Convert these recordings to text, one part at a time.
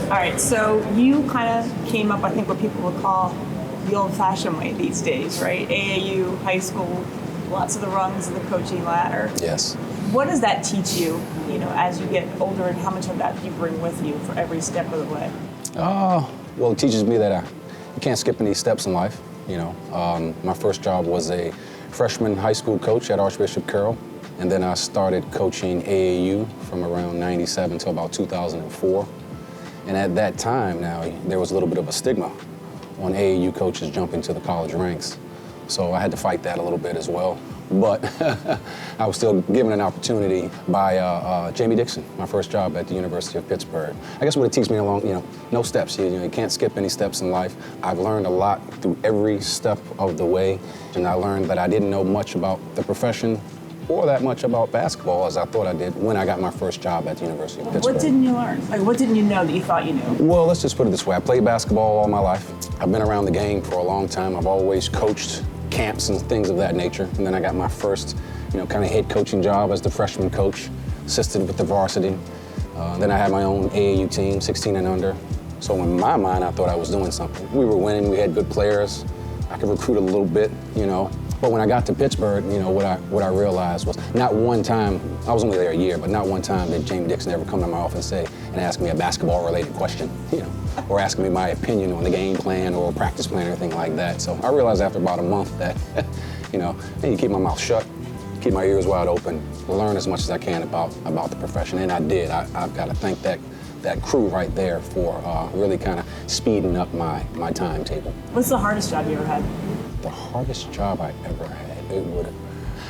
All right, so you kind of came up, I think, what people would call the old-fashioned way these days, right? AAU, high school, lots of the rungs of the coaching ladder. Yes. What does that teach you, as you get older, and how much of that do you bring with you for every step of the way? Well, it teaches me that you can't skip any steps in life. My first job was a freshman high school coach at Archbishop Carroll, and then I started coaching AAU from around 97 to about 2004. And at that time now, there was a little bit of a stigma on AAU coaches jumping to the college ranks. So I had to fight that a little bit as well. But I was still given an opportunity by Jamie Dixon, my first job at the University of Pittsburgh. I guess what it teaches me along, no steps. You can't skip any steps in life. I've learned a lot through every step of the way, and I learned that I didn't know much about the profession or that much about basketball as I thought I did when I got my first job at the University of Pittsburgh. What didn't you learn? What didn't you know that you thought you knew? Well, let's just put it this way. I played basketball all my life. I've been around the game for a long time. I've always coached camps and things of that nature. And then I got my first, kind of head coaching job as the freshman coach, assisted with the varsity. Then I had my own AAU team, 16 and under. So in my mind, I thought I was doing something. We were winning, we had good players. I could recruit a little bit, But when I got to Pittsburgh, what I realized was not one time, I was only there a year, but not one time did Jamie Dixon ever come to my office and ask me a basketball-related question, or ask me my opinion on the game plan or practice plan or anything like that. So I realized after about a month that, hey, you keep my mouth shut, keep my ears wide open, learn as much as I can about the profession, and I did. I've got to thank that crew right there for really kind of speeding up my timetable. What's the hardest job you ever had? The hardest job I ever had,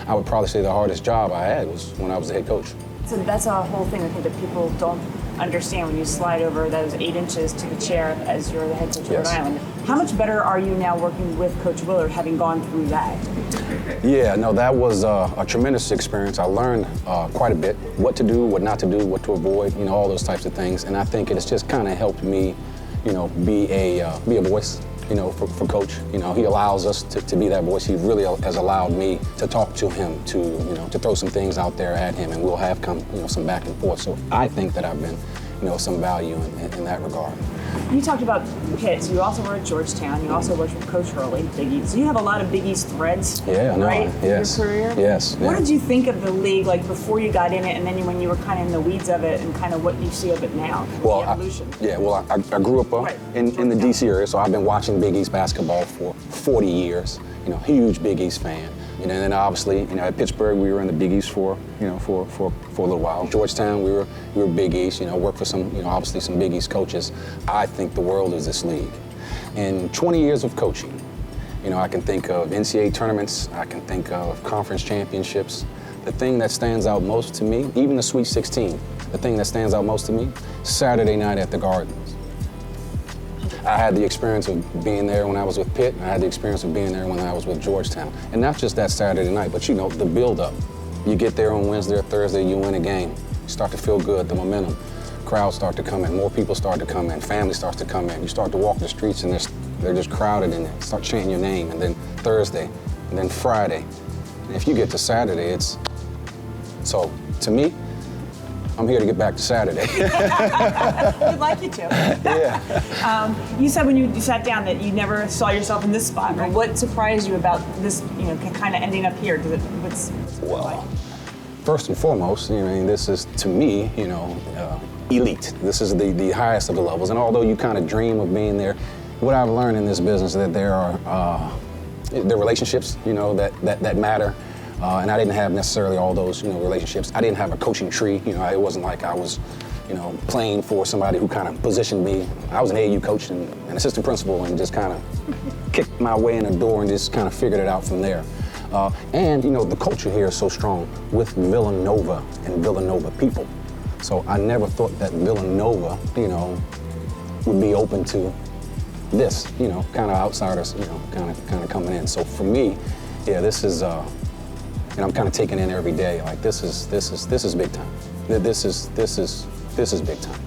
I would probably say the hardest job I had was when I was the head coach. So that's a whole thing I think that people don't understand when you slide over those 8 inches to the chair as you're the head coach of Rhode Island. How much better are you now working with Coach Willard, having gone through that? Yeah, no, that was a tremendous experience. I learned quite a bit, what to do, what not to do, what to avoid, all those types of things. And I think it's just kind of helped me, be a voice. For Coach, he allows us to be that voice. He really has allowed me to talk to him, to throw some things out there at him, and we'll have some back and forth. So I think that I've been, some value in that regard. You talked about Pitt. So you also were at Georgetown. You also worked with Coach Hurley, Big East. So you have a lot of Big East threads, right, in your career? Yes. What did you think of the league, before you got in it, and then when you were kind of in the weeds of it, and kind of what you see of it now, the evolution? I grew up in the D.C. area, so I've been watching Big East basketball for 40 years. Huge Big East fan. And then obviously, at Pittsburgh, we were in the Big East for a little while. Georgetown, we were Big East. Worked for some, obviously some Big East coaches. I think the world is this league. In 20 years of coaching, I can think of NCAA tournaments. I can think of conference championships. The thing that stands out most to me, even the Sweet 16, the thing that stands out most to me, Saturday night at the Gardens. I had the experience of being there when I was with Pitt, and I had the experience of being there when I was with Georgetown. And not just that Saturday night, but the build-up. You get there on Wednesday or Thursday, you win a game. You start to feel good, the momentum. Crowds start to come in, more people start to come in, family starts to come in. You start to walk the streets and they're just crowded in there. Start chanting your name, and then Thursday, and then Friday. And if you get to Saturday, so to me, I'm here to get back to Saturday. We'd like you to. Yeah. You said when you sat down that you never saw yourself in this spot. Right? What surprised you about this, kind of ending up here? Well, first and foremost, this is, to me, elite. This is the highest of the levels. And although you kind of dream of being there, what I've learned in this business is that there are relationships, that matter. And I didn't have necessarily all those, relationships. I didn't have a coaching tree. It wasn't like I was, playing for somebody who kind of positioned me. I was an AAU coach and an assistant principal, and just kind of kicked my way in the door and just kind of figured it out from there. And the culture here is so strong with Villanova and Villanova people. So I never thought that Villanova, would be open to this, kind of outsiders, kind of coming in. So for me, this is. And I'm kind of taking in every day. This is big time. This is big time.